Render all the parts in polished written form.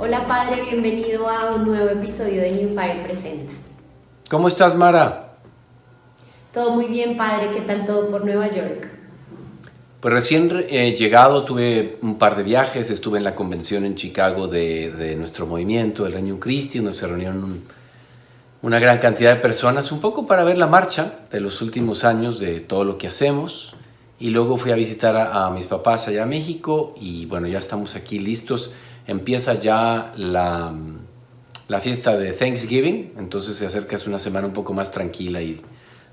Hola padre, bienvenido a un nuevo episodio de New Fire Presenta. ¿Cómo estás, Mara? Todo muy bien padre, ¿qué tal todo por Nueva York? Pues recién llegado, tuve un par de viajes, estuve en la convención en Chicago de nuestro movimiento, el Regnum Christi, donde se reunieron una gran cantidad de personas, un poco para ver la marcha de los últimos años de todo lo que hacemos. Y luego fui a visitar a mis papás allá a México y bueno, ya estamos aquí listos. Empieza ya la fiesta de Thanksgiving, entonces se acerca, es una semana un poco más tranquila y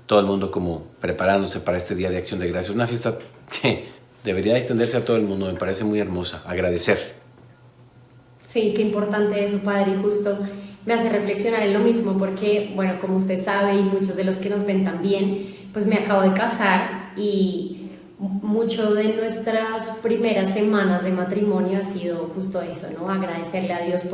todo el mundo como preparándose para este Día de Acción de Gracias. Una fiesta que debería extenderse a todo el mundo, me parece muy hermosa. Agradecer. Sí, qué importante eso padre, y justo me hace reflexionar en lo mismo porque, bueno, como usted sabe y muchos de los que nos ven también, pues me acabo de casar y mucho de nuestras primeras semanas de matrimonio ha sido justo eso, ¿no? Agradecerle a Dios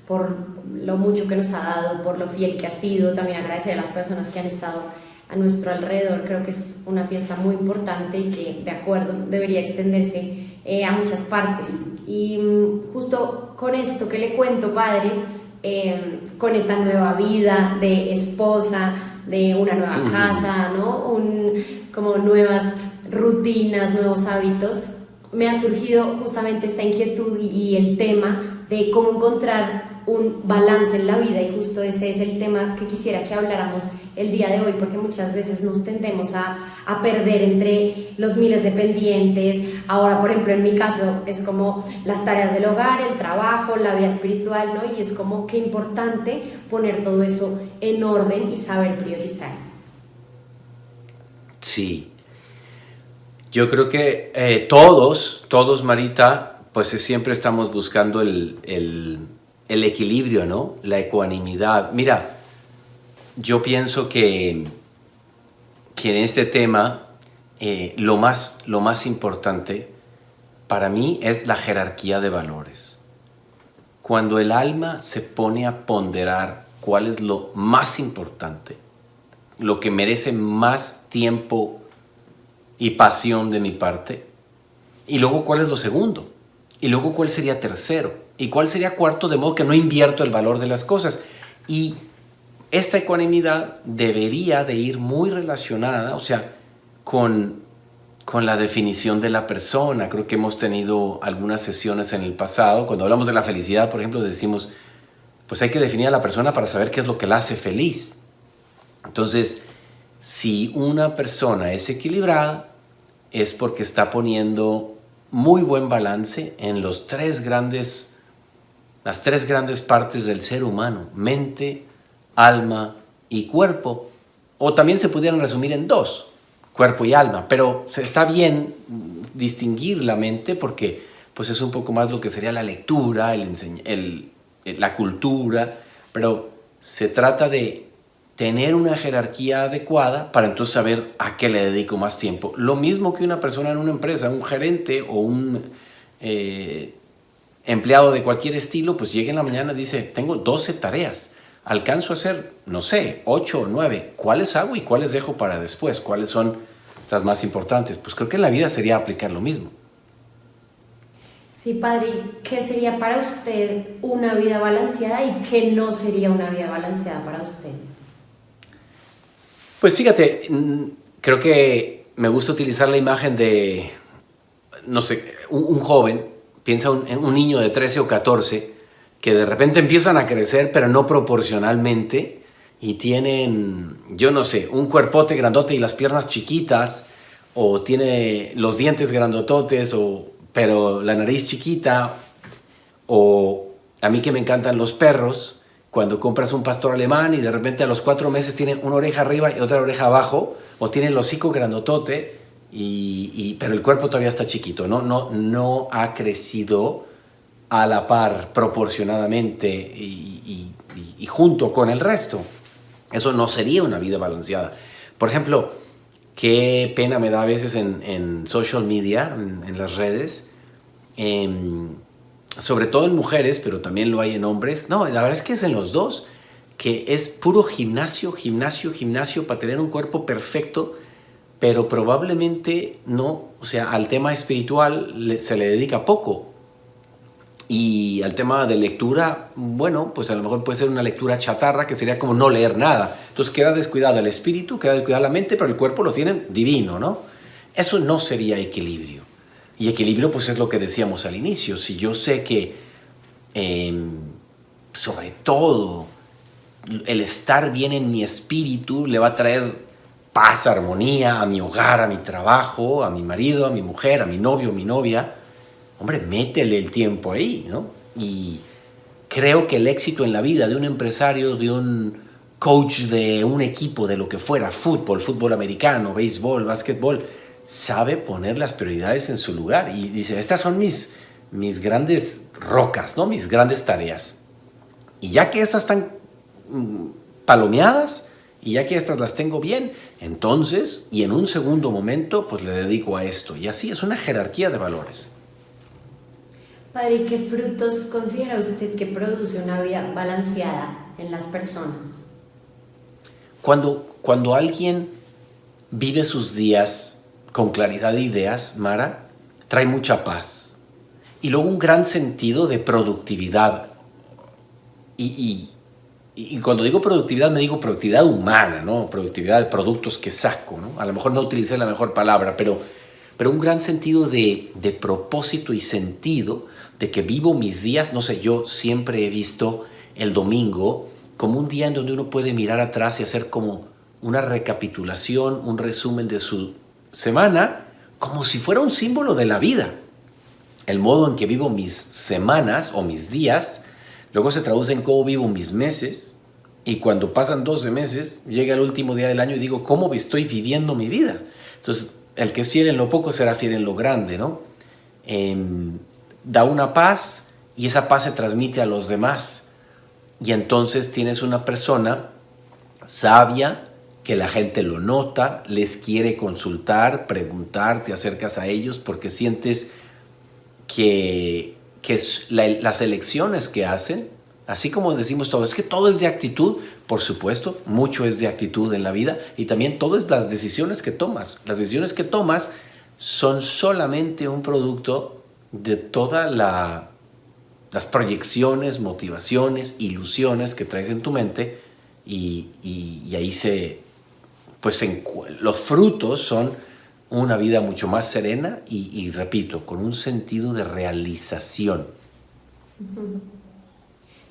por lo mucho que nos ha dado, por lo fiel que ha sido, también agradecer a las personas que han estado a nuestro alrededor. Creo que es una fiesta muy importante y que, de acuerdo, debería extenderse a muchas partes. Y justo con esto que le cuento, padre, con esta nueva vida de esposa, de una nueva casa, ¿no? Como nuevas rutinas, nuevos hábitos, me ha surgido justamente esta inquietud y el tema de cómo encontrar un balance en la vida, y justo ese es el tema que quisiera que habláramos el día de hoy, porque muchas veces nos tendemos a perder entre los miles de pendientes. Ahora, por ejemplo, en mi caso es como las tareas del hogar, el trabajo, la vida espiritual, ¿no? Y es como que importante poner todo eso en orden y saber priorizar. Sí, yo creo que todos, Marita, pues siempre estamos buscando el equilibrio, ¿no? La ecuanimidad. Mira, yo pienso que en este tema lo más importante para mí es la jerarquía de valores. Cuando el alma se pone a ponderar cuál es lo más importante, lo que merece más tiempo y pasión de mi parte, y luego cuál es lo segundo, y luego cuál sería tercero, y cuál sería cuarto, de modo que no invierto el valor de las cosas. Y esta ecuanimidad debería de ir muy relacionada, o sea, con la definición de la persona. Creo que hemos tenido algunas sesiones en el pasado, cuando hablamos de la felicidad, por ejemplo, decimos, pues hay que definir a la persona para saber qué es lo que la hace feliz. Entonces, si una persona es equilibrada, es porque está poniendo muy buen balance en las tres grandes partes del ser humano: mente, alma y cuerpo. O también se pudieran resumir en dos: cuerpo y alma. Pero está bien distinguir la mente porque pues es un poco más lo que sería la lectura, la cultura. Pero se trata de tener una jerarquía adecuada para entonces saber a qué le dedico más tiempo. Lo mismo que una persona en una empresa, un gerente o un empleado de cualquier estilo, pues llega en la mañana y dice, tengo 12 tareas, alcanzo a hacer, no sé, 8 o 9, ¿cuáles hago y cuáles dejo para después? ¿Cuáles son las más importantes? Pues creo que en la vida sería aplicar lo mismo. Sí, padre, ¿qué sería para usted una vida balanceada y qué no sería una vida balanceada para usted? Pues fíjate, creo que me gusta utilizar la imagen de, no sé, un joven. Piensa en un niño de 13 o 14 que de repente empiezan a crecer, pero no proporcionalmente, y tienen, yo no sé, un cuerpote grandote y las piernas chiquitas, o tiene los dientes grandototes, pero la nariz chiquita, o a mí que me encantan los perros, cuando compras un pastor alemán y de repente a los 4 meses tiene una oreja arriba y otra oreja abajo, o tiene el hocico grandotote, pero el cuerpo todavía está chiquito, no ha crecido a la par, proporcionadamente y junto con el resto. Eso no sería una vida balanceada. Por ejemplo, qué pena me da a veces en social media, en las redes, sobre todo en mujeres, pero también lo hay en hombres. No, la verdad es que es en los dos, que es puro gimnasio para tener un cuerpo perfecto, pero probablemente no, o sea, al tema espiritual se le dedica poco. Y al tema de lectura, bueno, pues a lo mejor puede ser una lectura chatarra, que sería como no leer nada. Entonces queda descuidado el espíritu, queda descuidada la mente, pero el cuerpo lo tienen divino, ¿no? Eso no sería equilibrio. Y equilibrio, pues es lo que decíamos al inicio. Si yo sé que, sobre todo, el estar bien en mi espíritu le va a traer paz, armonía a mi hogar, a mi trabajo, a mi marido, a mi mujer, a mi novio, a mi novia, hombre, métele el tiempo ahí, ¿no? Y creo que el éxito en la vida de un empresario, de un coach de un equipo, de lo que fuera, fútbol, fútbol americano, béisbol, básquetbol, sabe poner las prioridades en su lugar y dice, estas son mis grandes rocas, ¿no? Mis grandes tareas. Y ya que estas están palomeadas y ya que estas las tengo bien, entonces, y en un segundo momento, pues le dedico a esto. Y así es una jerarquía de valores. Padre, ¿qué frutos considera usted que produce una vida balanceada en las personas? Cuando alguien vive sus días con claridad de ideas, Mara, trae mucha paz. Y luego un gran sentido de productividad. Y cuando digo productividad, me digo productividad humana, ¿no? Productividad de productos que saco, ¿no? A lo mejor no utilicé la mejor palabra, pero un gran sentido de propósito y sentido de que vivo mis días. No sé, yo siempre he visto el domingo como un día en donde uno puede mirar atrás y hacer como una recapitulación, un resumen de su semana, como si fuera un símbolo de la vida. El modo en que vivo mis semanas o mis días, luego se traduce en cómo vivo mis meses, y cuando pasan 12 meses, llega el último día del año y digo, ¿cómo estoy viviendo mi vida? Entonces, el que es fiel en lo poco será fiel en lo grande, ¿no? Da una paz y esa paz se transmite a los demás. Y entonces tienes una persona sabia que la gente lo nota, les quiere consultar, preguntar, te acercas a ellos porque sientes que las elecciones que hacen, así como decimos todo, es que todo es de actitud, por supuesto, mucho es de actitud en la vida, y también todo es las decisiones que tomas. Las decisiones que tomas son solamente un producto de todas las proyecciones, motivaciones, ilusiones que traes en tu mente, y ahí los frutos son una vida mucho más serena y repito, con un sentido de realización.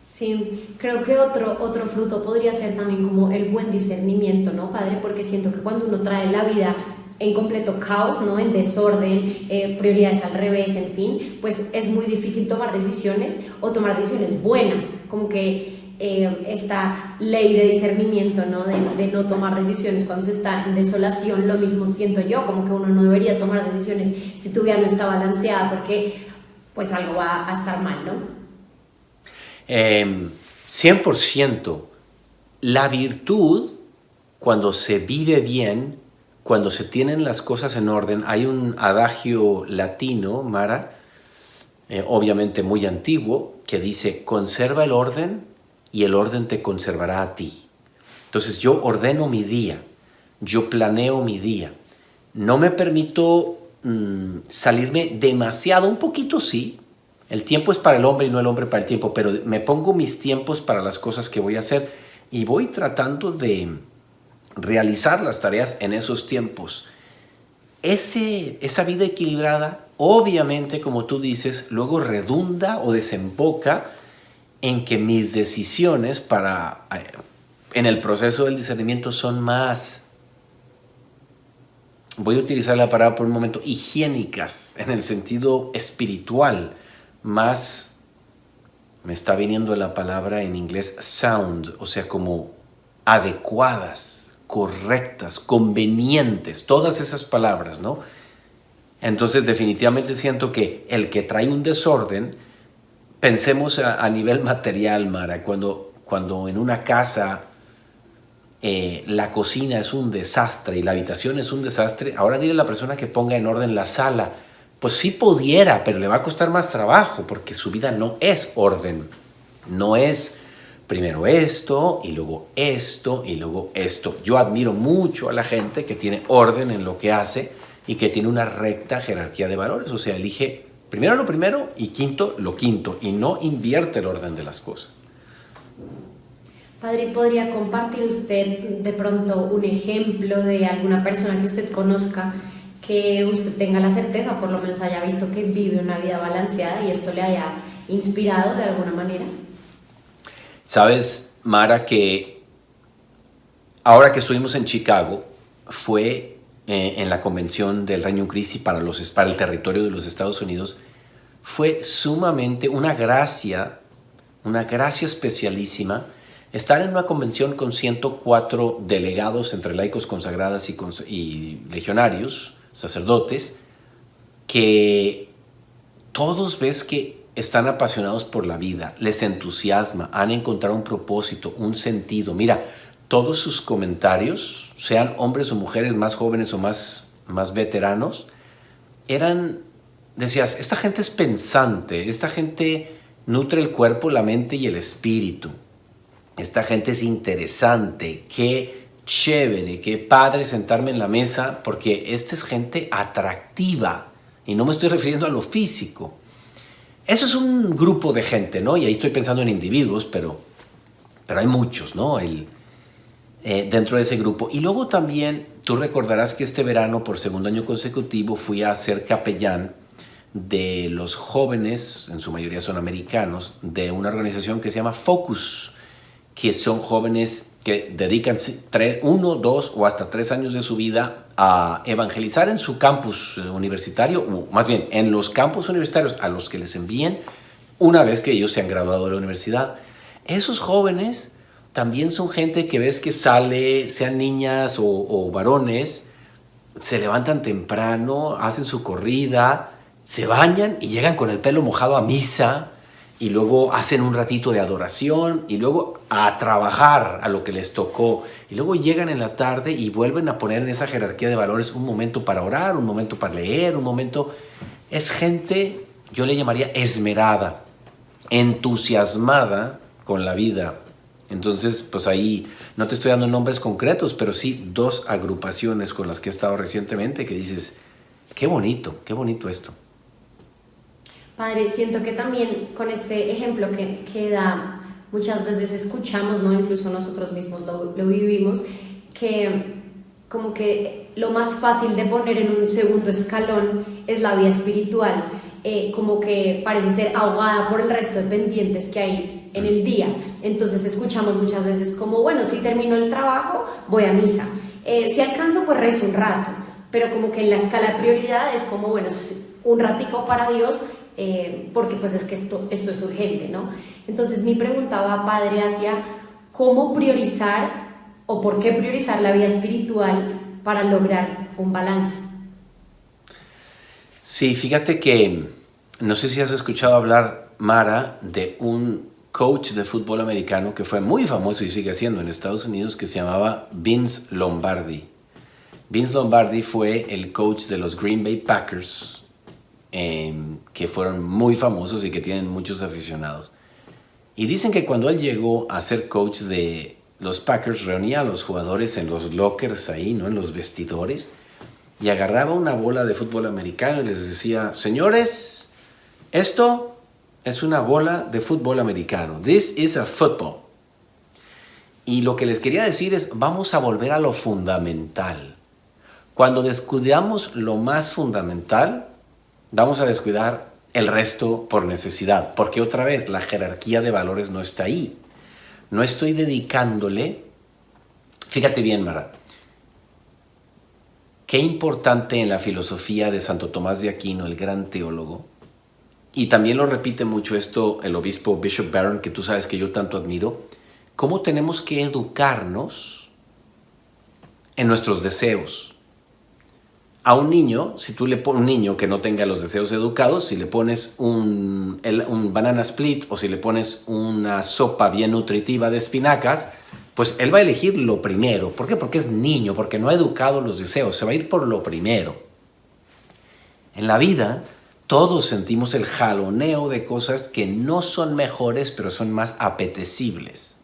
Sí, creo que otro fruto podría ser también como el buen discernimiento, ¿no, Padre? Porque siento que cuando uno trae la vida en completo caos, ¿no? En desorden, prioridades al revés, en fin, pues es muy difícil tomar decisiones o tomar decisiones buenas, como que esta ley de discernimiento, ¿no? De no tomar decisiones cuando se está en desolación. Lo mismo siento yo, como que uno no debería tomar decisiones si tu vida no está balanceada, porque pues algo va a estar mal, ¿no? 100%. La virtud, cuando se vive bien, cuando se tienen las cosas en orden, hay un adagio latino, Mara, obviamente muy antiguo, que dice, conserva el orden y el orden te conservará a ti. Entonces yo ordeno mi día, yo planeo mi día, no me permito salirme demasiado, un poquito sí. El tiempo es para el hombre y no el hombre para el tiempo, pero me pongo mis tiempos para las cosas que voy a hacer y voy tratando de realizar las tareas en esos tiempos. Esa vida equilibrada, obviamente, como tú dices, luego redunda o desemboca en que mis decisiones en el proceso del discernimiento son más, voy a utilizar la palabra por un momento, higiénicas en el sentido espiritual, más, me está viniendo la palabra en inglés sound, o sea, como adecuadas, correctas, convenientes, todas esas palabras, ¿no? Entonces definitivamente siento que el que trae un desorden, pensemos a nivel material, Mara, cuando en una casa la cocina es un desastre y la habitación es un desastre, ahora dile a la persona que ponga en orden la sala. Pues sí pudiera, pero le va a costar más trabajo porque su vida no es orden. No es primero esto y luego esto y luego esto. Yo admiro mucho a la gente que tiene orden en lo que hace y que tiene una recta jerarquía de valores. O sea, elige Primero lo primero y quinto lo quinto. Y no invierte el orden de las cosas. Padre, ¿podría compartir usted de pronto un ejemplo de alguna persona que usted conozca, que usted tenga la certeza, por lo menos haya visto que vive una vida balanceada y esto le haya inspirado de alguna manera? Sabes, Mara, que ahora que estuvimos en Chicago, fue en la convención del Regnum Christi para el territorio de los Estados Unidos, fue sumamente una gracia especialísima estar en una convención con 104 delegados entre laicos consagradas y legionarios, sacerdotes, que todos ves que están apasionados por la vida, les entusiasma, han encontrado un propósito, un sentido. Mira, todos sus comentarios, sean hombres o mujeres más jóvenes o más veteranos, decías, esta gente es pensante, esta gente nutre el cuerpo, la mente y el espíritu. Esta gente es interesante, qué chévere, qué padre sentarme en la mesa, porque esta es gente atractiva y no me estoy refiriendo a lo físico. Eso es un grupo de gente, ¿no? Y ahí estoy pensando en individuos, pero hay muchos, ¿no? Dentro de ese grupo. Y luego también, tú recordarás que este verano, por segundo año consecutivo, fui a ser capellán de los jóvenes, en su mayoría son americanos, de una organización que se llama Focus, que son jóvenes que dedican 1, 2 o hasta 3 años de su vida a evangelizar en su campus universitario, o más bien en los campus universitarios a los que les envíen una vez que ellos se han graduado de la universidad. Esos jóvenes también son gente que ves que sale, sean niñas o varones, se levantan temprano, hacen su corrida, se bañan y llegan con el pelo mojado a misa, y luego hacen un ratito de adoración y luego a trabajar a lo que les tocó, y luego llegan en la tarde y vuelven a poner en esa jerarquía de valores un momento para orar, un momento para leer, un momento... Es gente, yo le llamaría esmerada, entusiasmada con la vida. Entonces, pues ahí no te estoy dando nombres concretos, pero sí 2 agrupaciones con las que he estado recientemente que dices, qué bonito esto. Padre, siento que también con este ejemplo que da, muchas veces escuchamos, ¿no? Incluso nosotros mismos lo vivimos, que como que lo más fácil de poner en un segundo escalón es la vida espiritual, como que parece ser ahogada por el resto de pendientes que hay en el día. Entonces escuchamos muchas veces como, bueno, si termino el trabajo, voy a misa, si alcanzo, pues rezo un rato, pero como que en la escala de prioridad es como, bueno, un ratico para Dios, porque pues es que esto es urgente, ¿no? Entonces mi pregunta va, Padre, hacia cómo priorizar o por qué priorizar la vida espiritual para lograr un balance. Sí, fíjate que no sé si has escuchado hablar, Mara, de un coach de fútbol americano que fue muy famoso y sigue siendo en Estados Unidos, que se llamaba Vince Lombardi. Vince Lombardi fue el coach de los Green Bay Packers, que fueron muy famosos y que tienen muchos aficionados. Y dicen que cuando él llegó a ser coach de los Packers, reunía a los jugadores en los lockers ahí, ¿no? En los vestidores, y agarraba una bola de fútbol americano y les decía, señores, esto es una bola de fútbol americano. This is a football. Y lo que les quería decir es, vamos a volver a lo fundamental. Cuando descuidamos lo más fundamental, vamos a descuidar el resto por necesidad, porque otra vez la jerarquía de valores no está ahí. No estoy dedicándole, fíjate bien, Mara, qué importante en la filosofía de Santo Tomás de Aquino, el gran teólogo, y también lo repite mucho esto el obispo Bishop Barron, que tú sabes que yo tanto admiro, cómo tenemos que educarnos en nuestros deseos. A un niño, si tú le pones un niño que no tenga los deseos educados, si le pones un banana split o si le pones una sopa bien nutritiva de espinacas, pues él va a elegir lo primero. ¿Por qué? Porque es niño, porque no ha educado los deseos, se va a ir por lo primero. En la vida, todos sentimos el jaloneo de cosas que no son mejores, pero son más apetecibles.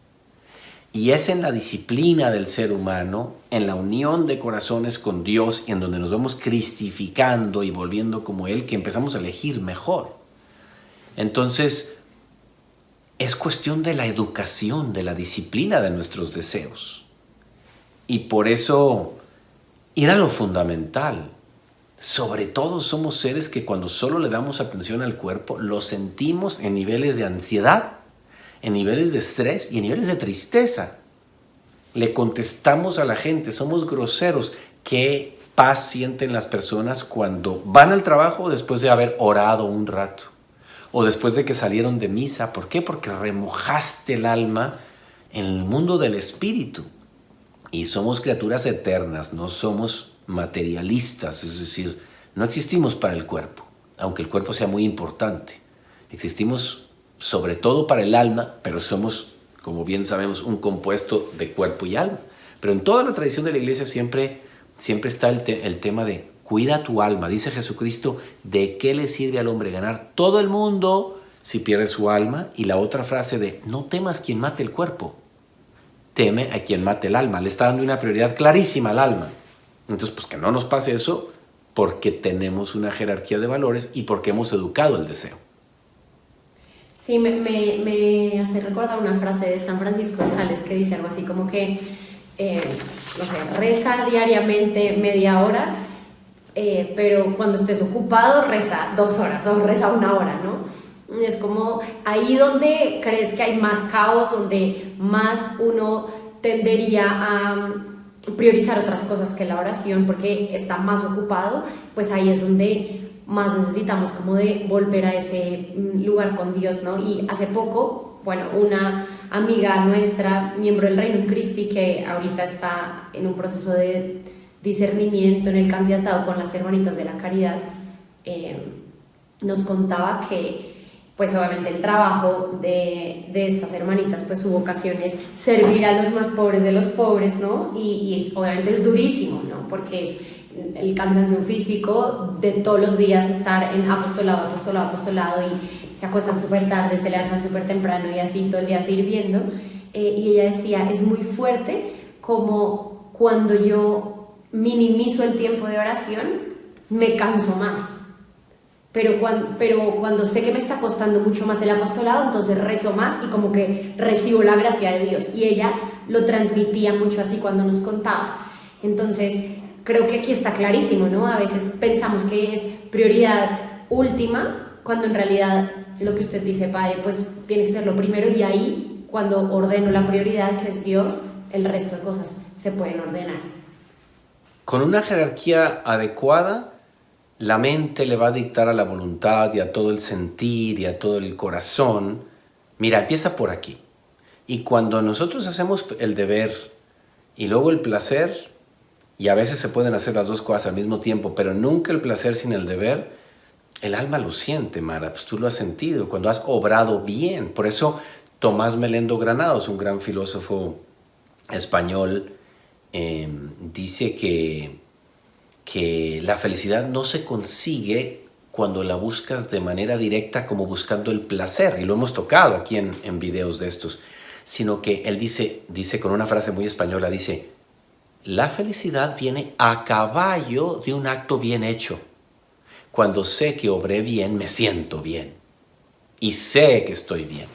Y es en la disciplina del ser humano, en la unión de corazones con Dios, en donde nos vamos cristificando y volviendo como Él, que empezamos a elegir mejor. Entonces, es cuestión de la educación, de la disciplina de nuestros deseos. Y por eso, ir a lo fundamental. Sobre todo somos seres que cuando solo le damos atención al cuerpo, lo sentimos en niveles de ansiedad, en niveles de estrés y en niveles de tristeza. Le contestamos a la gente, somos groseros. ¿Qué paz sienten las personas cuando van al trabajo después de haber orado un rato? O después de que salieron de misa. ¿Por qué? Porque remojaste el alma en el mundo del espíritu. Y somos criaturas eternas, no somos materialistas, es decir, no existimos para el cuerpo, aunque el cuerpo sea muy importante. Existimos sobre todo para el alma, pero somos, como bien sabemos, un compuesto de cuerpo y alma. Pero en toda la tradición de la iglesia siempre está el tema de cuida tu alma. Dice Jesucristo, ¿de qué le sirve al hombre ganar todo el mundo si pierde su alma? Y la otra frase de no temas quien mate el cuerpo, teme a quien mate el alma. Le está dando una prioridad clarísima al alma. Entonces, pues que no nos pase eso porque tenemos una jerarquía de valores y porque hemos educado el deseo. Sí, me hace recordar una frase de San Francisco de Sales que dice algo así como que, no sé, reza diariamente media hora, pero cuando estés ocupado reza 2 horas o reza 1 hora, ¿no? Es como ahí donde crees que hay más caos, donde más uno tendería a priorizar otras cosas que la oración porque está más ocupado, pues ahí es donde más necesitamos como de volver a ese lugar con Dios, ¿no? Y hace poco, bueno, una amiga nuestra, miembro del Reino Christi, que ahorita está en un proceso de discernimiento en el candidatado con las hermanitas de la caridad, nos contaba que pues obviamente el trabajo de estas hermanitas, pues su vocación es servir a los más pobres de los pobres, ¿no? Y obviamente es durísimo, ¿no? Porque es el cansancio físico de todos los días estar en apostolado y se acuestan súper tarde, se levantan súper temprano y así todo el día sirviendo. Y ella decía, es muy fuerte como cuando yo minimizo el tiempo de oración, me canso más. Pero cuando sé que me está costando mucho más el apostolado, entonces rezo más y como que recibo la gracia de Dios. Y ella lo transmitía mucho así cuando nos contaba. Entonces, creo que aquí está clarísimo, ¿no? A veces pensamos que es prioridad última, cuando en realidad lo que usted dice, Padre, pues tiene que ser lo primero. Y ahí, cuando ordeno la prioridad, que es Dios, el resto de cosas se pueden ordenar. Con una jerarquía adecuada, la mente le va a dictar a la voluntad y a todo el sentir y a todo el corazón. Mira, empieza por aquí. Y cuando nosotros hacemos el deber y luego el placer, y a veces se pueden hacer las dos cosas al mismo tiempo, pero nunca el placer sin el deber, el alma lo siente, Mara, pues tú lo has sentido, cuando has obrado bien. Por eso Tomás Melendo Granados, un gran filósofo español, dice que la felicidad no se consigue cuando la buscas de manera directa como buscando el placer, y lo hemos tocado aquí en videos de estos, sino que él dice con una frase muy española, dice, la felicidad viene a caballo de un acto bien hecho. Cuando sé que obré bien, me siento bien y sé que estoy bien.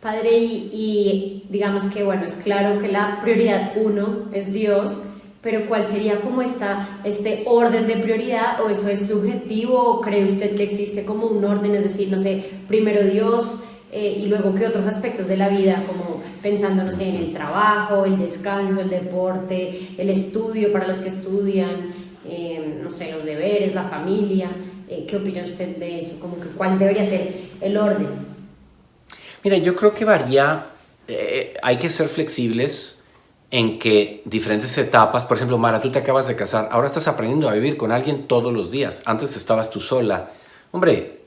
Padre, y digamos que, bueno, es claro que la prioridad 1 es Dios, pero ¿cuál sería como este orden de prioridad? ¿O eso es subjetivo? ¿O cree usted que existe como un orden? Es decir, no sé, primero Dios y luego qué otros aspectos de la vida, como pensando, no sé, en el trabajo, el descanso, el deporte, el estudio para los que estudian, no sé, los deberes, la familia. ¿Qué opina usted de eso? Como que ¿cuál debería ser el orden? Mira, yo creo que varía, hay que ser flexibles en que diferentes etapas, por ejemplo, Mara, tú te acabas de casar, ahora estás aprendiendo a vivir con alguien todos los días, antes estabas tú sola, hombre,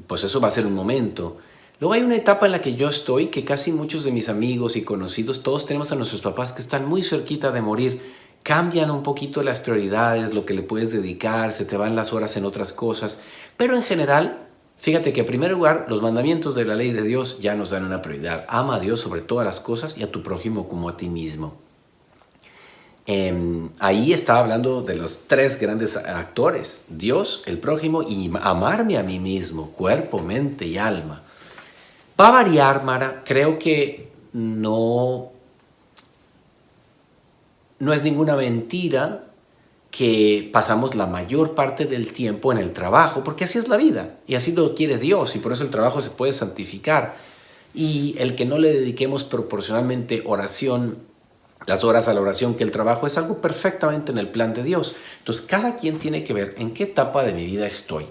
pues eso va a ser un momento. Luego hay una etapa en la que yo estoy, que casi muchos de mis amigos y conocidos, todos tenemos a nuestros papás que están muy cerquita de morir, cambian un poquito las prioridades, lo que le puedes dedicar, se te van las horas en otras cosas, pero en general Fíjate que en primer lugar, los mandamientos de la ley de Dios ya nos dan una prioridad. Ama a Dios sobre todas las cosas y a tu prójimo como a ti mismo. Ahí está hablando de los tres grandes actores, Dios, el prójimo y amarme a mí mismo, cuerpo, mente y alma. Va a variar, Mara, creo que no es ninguna mentira que pasamos la mayor parte del tiempo en el trabajo, porque así es la vida y así lo quiere Dios y por eso el trabajo se puede santificar. Y el que no le dediquemos proporcionalmente las horas a la oración que el trabajo es algo perfectamente en el plan de Dios. Entonces cada quien tiene que ver en qué etapa de mi vida estoy.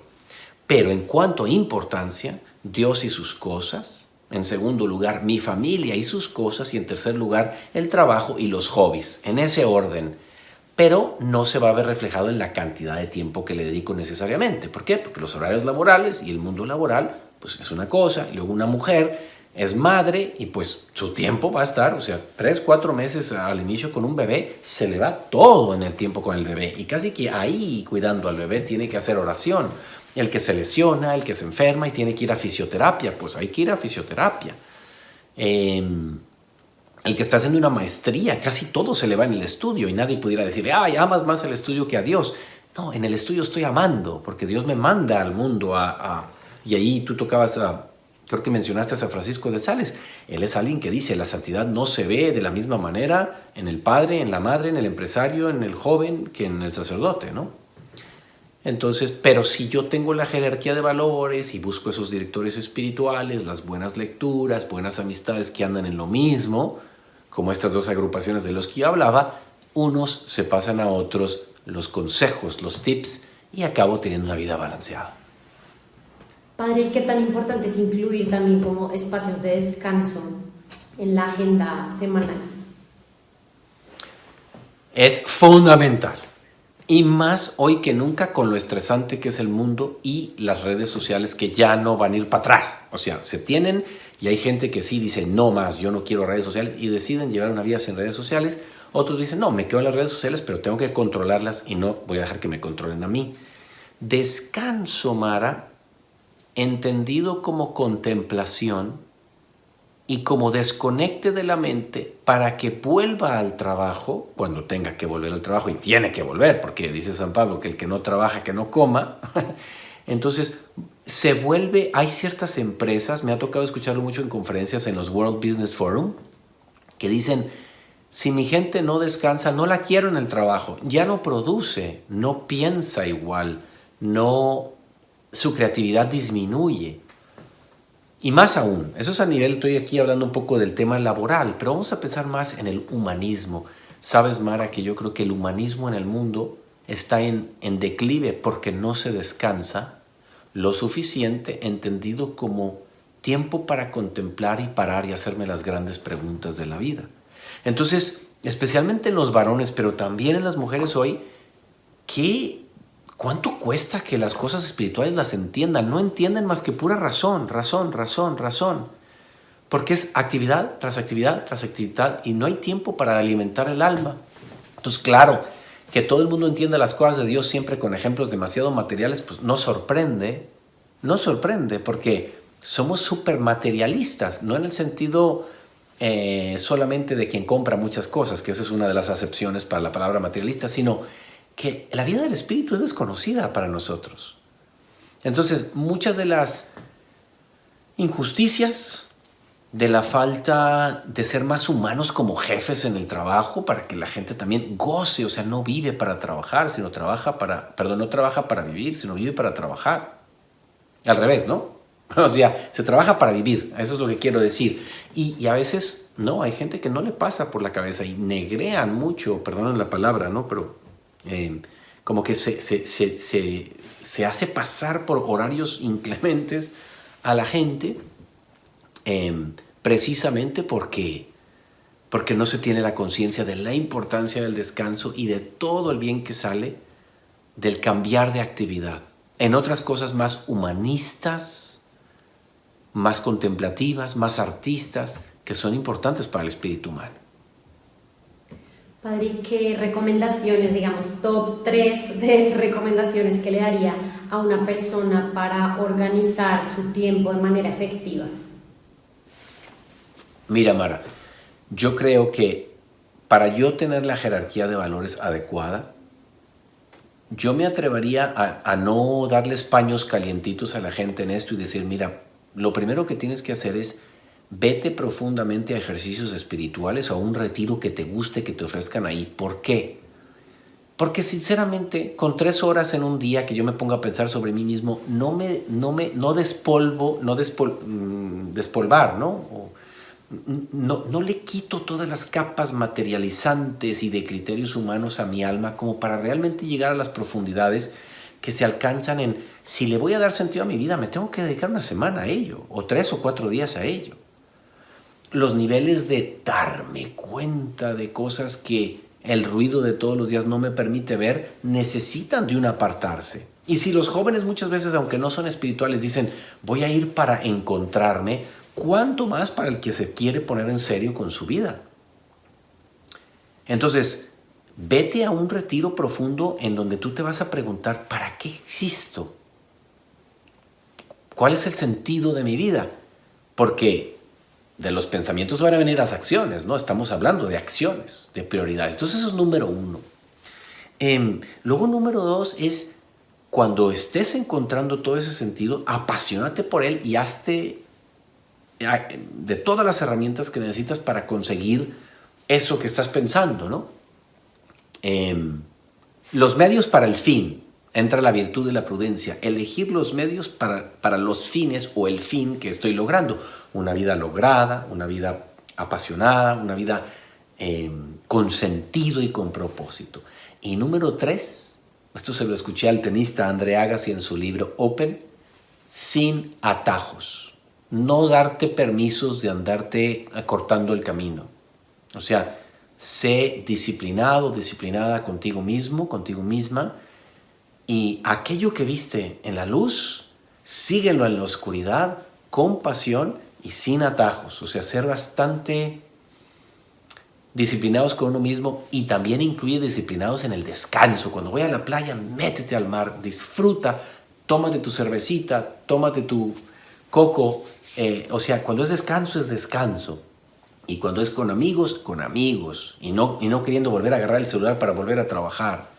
Pero en cuanto a importancia, Dios y sus cosas. En segundo lugar, mi familia y sus cosas. Y en tercer lugar, el trabajo y los hobbies. En ese orden. Pero no se va a ver reflejado en la cantidad de tiempo que le dedico necesariamente. ¿Por qué? Porque los horarios laborales y el mundo laboral pues es una cosa. Y luego una mujer es madre y pues su tiempo va a estar, o sea, 3, 4 meses al inicio con un bebé, se le va todo en el tiempo con el bebé. Y casi que ahí cuidando al bebé tiene que hacer oración. El que se lesiona, el que se enferma y tiene que ir a fisioterapia, pues hay que ir a fisioterapia. El que está haciendo una maestría, casi todo se le va en el estudio y nadie pudiera decirle, ay, amas más el estudio que a Dios. No, en el estudio estoy amando, porque Dios me manda al mundo y ahí tú tocabas creo que mencionaste a San Francisco de Sales. Él es alguien que dice, la santidad no se ve de la misma manera en el padre, en la madre, en el empresario, en el joven, que en el sacerdote, ¿no? Entonces, pero si yo tengo la jerarquía de valores y busco esos directores espirituales, las buenas lecturas, buenas amistades que andan en lo mismo, como estas dos agrupaciones de los que yo hablaba, unos se pasan a otros los consejos, los tips, y acabo teniendo una vida balanceada. Padre, ¿qué tan importante es incluir también como espacios de descanso en la agenda semanal? Es fundamental. Y más hoy que nunca con lo estresante que es el mundo y las redes sociales que ya no van a ir para atrás. O sea, se tienen y hay gente que sí dice no más, yo no quiero redes sociales y deciden llevar una vida sin redes sociales. Otros dicen no, me quedo en las redes sociales pero tengo que controlarlas y no voy a dejar que me controlen a mí. Descanso, Mara, entendido como contemplación y como desconecte de la mente para que vuelva al trabajo cuando tenga que volver al trabajo, y tiene que volver, porque dice San Pablo que el que no trabaja, que no coma. Entonces, se vuelve, hay ciertas empresas, me ha tocado escucharlo mucho en conferencias en los World Business Forum, que dicen, si mi gente no descansa, no la quiero en el trabajo, ya no produce, no piensa igual, su creatividad disminuye. Y más aún, eso es a nivel, estoy aquí hablando un poco del tema laboral, pero vamos a pensar más en el humanismo. Sabes, Mara, que yo creo que el humanismo en el mundo está en declive porque no se descansa lo suficiente, entendido como tiempo para contemplar y parar y hacerme las grandes preguntas de la vida. Entonces, especialmente en los varones, pero también en las mujeres hoy, ¿cuánto cuesta que las cosas espirituales las entiendan? No entienden más que pura razón. Porque es actividad tras actividad tras actividad y no hay tiempo para alimentar el alma. Entonces, claro, que todo el mundo entienda las cosas de Dios siempre con ejemplos demasiado materiales, pues no sorprende porque somos súper materialistas, no en el sentido solamente de quien compra muchas cosas, que esa es una de las acepciones para la palabra materialista, sino que la vida del espíritu es desconocida para nosotros. Entonces, muchas de las injusticias, de la falta de ser más humanos como jefes en el trabajo, para que la gente también goce, o sea, no vive para trabajar, no trabaja para vivir, sino vive para trabajar. Al revés, ¿no? O sea, se trabaja para vivir, eso es lo que quiero decir. Y a veces, no, hay gente que no le pasa por la cabeza y negrean mucho, perdonen la palabra, ¿no? Pero como que se hace pasar por horarios inclementes a la gente precisamente porque no se tiene la conciencia de la importancia del descanso y de todo el bien que sale del cambiar de actividad en otras cosas más humanistas, más contemplativas, más artistas, que son importantes para el espíritu humano. Padre, ¿qué recomendaciones, digamos, top 3 de recomendaciones que le daría a una persona para organizar su tiempo de manera efectiva? Mira, Mara, yo creo que para yo tener la jerarquía de valores adecuada, yo me atrevería a no darles paños calientitos a la gente en esto y decir, mira, lo primero que tienes que hacer es vete profundamente a ejercicios espirituales o a un retiro que te guste, que te ofrezcan ahí. ¿Por qué? Porque sinceramente, con 3 horas en un día que yo me ponga a pensar sobre mí mismo, no despolvar, ¿no? No le quito todas las capas materializantes y de criterios humanos a mi alma como para realmente llegar a las profundidades que se alcanzan en, si le voy a dar sentido a mi vida, me tengo que dedicar una semana a ello, o 3 o 4 días a ello. Los niveles de darme cuenta de cosas que el ruido de todos los días no me permite ver, necesitan de un apartarse. Y si los jóvenes muchas veces, aunque no son espirituales, dicen, voy a ir para encontrarme, ¿cuánto más para el que se quiere poner en serio con su vida? Entonces, vete a un retiro profundo en donde tú te vas a preguntar, ¿para qué existo? ¿Cuál es el sentido de mi vida? Porque de los pensamientos van a venir las acciones, ¿no? Estamos hablando de acciones, de prioridades. Entonces eso es número 1. Luego número 2 es, cuando estés encontrando todo ese sentido, apasionate por él y hazte de todas las herramientas que necesitas para conseguir eso que estás pensando, ¿no? Los medios para el fin, entra la virtud de la prudencia, elegir los medios para los fines o el fin que estoy logrando, una vida lograda, una vida apasionada, una vida con sentido y con propósito. Y número 3, esto se lo escuché al tenista Andre Agassi en su libro Open, sin atajos. No darte permisos de andarte acortando el camino. O sea, sé disciplinado, disciplinada contigo mismo, contigo misma, y aquello que viste en la luz, síguelo en la oscuridad, con pasión y sin atajos. O sea, ser bastante disciplinados con uno mismo, y también incluye disciplinados en el descanso. Cuando voy a la playa, métete al mar, disfruta, tómate tu cervecita, tómate tu coco. O sea, cuando es descanso. Y cuando es con amigos, y no queriendo volver a agarrar el celular para volver a trabajar.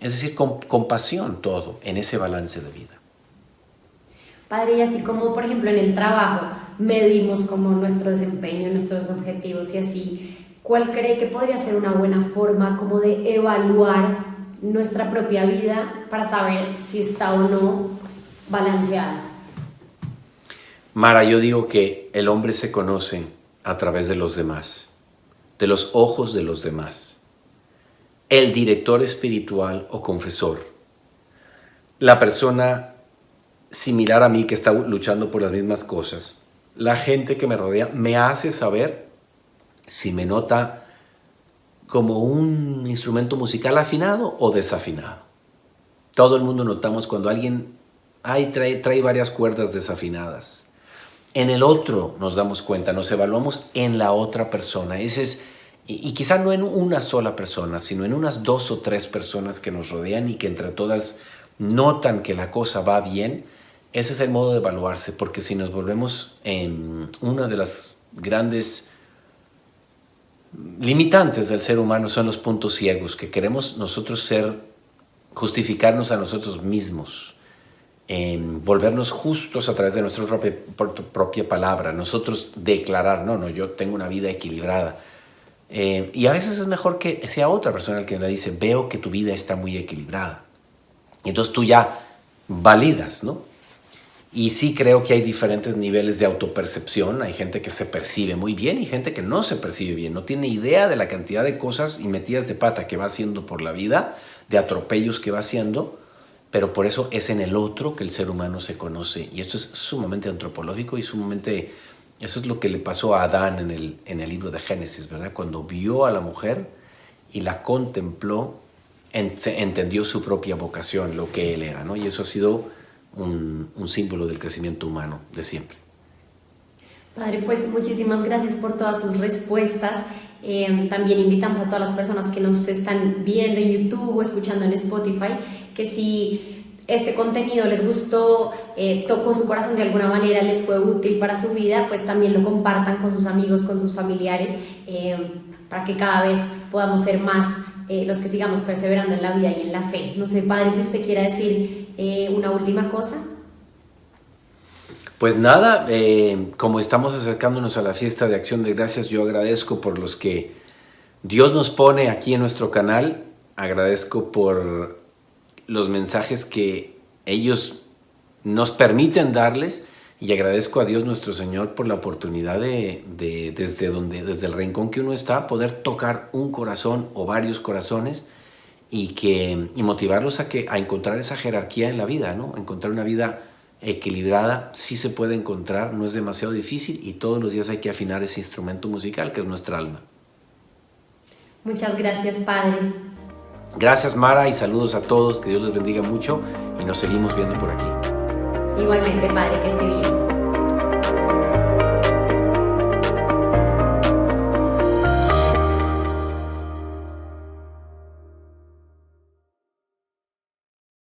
Es decir, con pasión todo, en ese balance de vida. Padre, y así como, por ejemplo, en el trabajo medimos como nuestro desempeño, nuestros objetivos y así, ¿cuál cree que podría ser una buena forma como de evaluar nuestra propia vida para saber si está o no balanceada? Mara, yo digo que el hombre se conoce a través de los demás, de los ojos de los demás. El director espiritual o confesor, la persona similar a mí que está luchando por las mismas cosas, la gente que me rodea, me hace saber si me nota como un instrumento musical afinado o desafinado. Todo el mundo notamos cuando alguien trae varias cuerdas desafinadas. En el otro nos damos cuenta, nos evaluamos en la otra persona. Y quizá no en una sola persona, sino en unas 2 o 3 personas que nos rodean y que entre todas notan que la cosa va bien. Ese es el modo de evaluarse, porque si nos volvemos en una de las grandes limitantes del ser humano son los puntos ciegos, que queremos nosotros justificarnos a nosotros mismos, volvernos justos a través de nuestra propia palabra, nosotros declarar, no, yo tengo una vida equilibrada. Y a veces es mejor que sea otra persona el que le dice, veo que tu vida está muy equilibrada. Y entonces tú ya validas, ¿no? Y sí creo que hay diferentes niveles de autopercepción. Hay gente que se percibe muy bien y gente que no se percibe bien. No tiene idea de la cantidad de cosas y metidas de pata que va haciendo por la vida, de atropellos que va haciendo, pero por eso es en el otro que el ser humano se conoce. Y esto es sumamente antropológico y sumamente... Eso es lo que le pasó a Adán en el libro de Génesis, ¿verdad? Cuando vio a la mujer y la contempló, entendió su propia vocación, lo que él era, ¿no? Y eso ha sido un símbolo del crecimiento humano de siempre. Padre, pues muchísimas gracias por todas sus respuestas. También invitamos a todas las personas que nos están viendo en YouTube o escuchando en Spotify que si este contenido les gustó, tocó su corazón de alguna manera, les fue útil para su vida, pues también lo compartan con sus amigos, con sus familiares, para que cada vez podamos ser más los que sigamos perseverando en la vida y en la fe. No sé, padre, si usted quiere decir una última cosa. Pues nada, como estamos acercándonos a la fiesta de Acción de Gracias, yo agradezco por los que Dios nos pone aquí en nuestro canal, agradezco por los mensajes que ellos nos permiten darles y agradezco a Dios nuestro Señor por la oportunidad desde el rincón que uno está, poder tocar un corazón o varios corazones y motivarlos a encontrar esa jerarquía en la vida, ¿no? Encontrar una vida equilibrada, sí se puede encontrar, no es demasiado difícil y todos los días hay que afinar ese instrumento musical que es nuestra alma. Muchas gracias, padre. Gracias, Mara, y saludos a todos, que Dios les bendiga mucho y nos seguimos viendo por aquí. Igualmente, padre, que esté bien.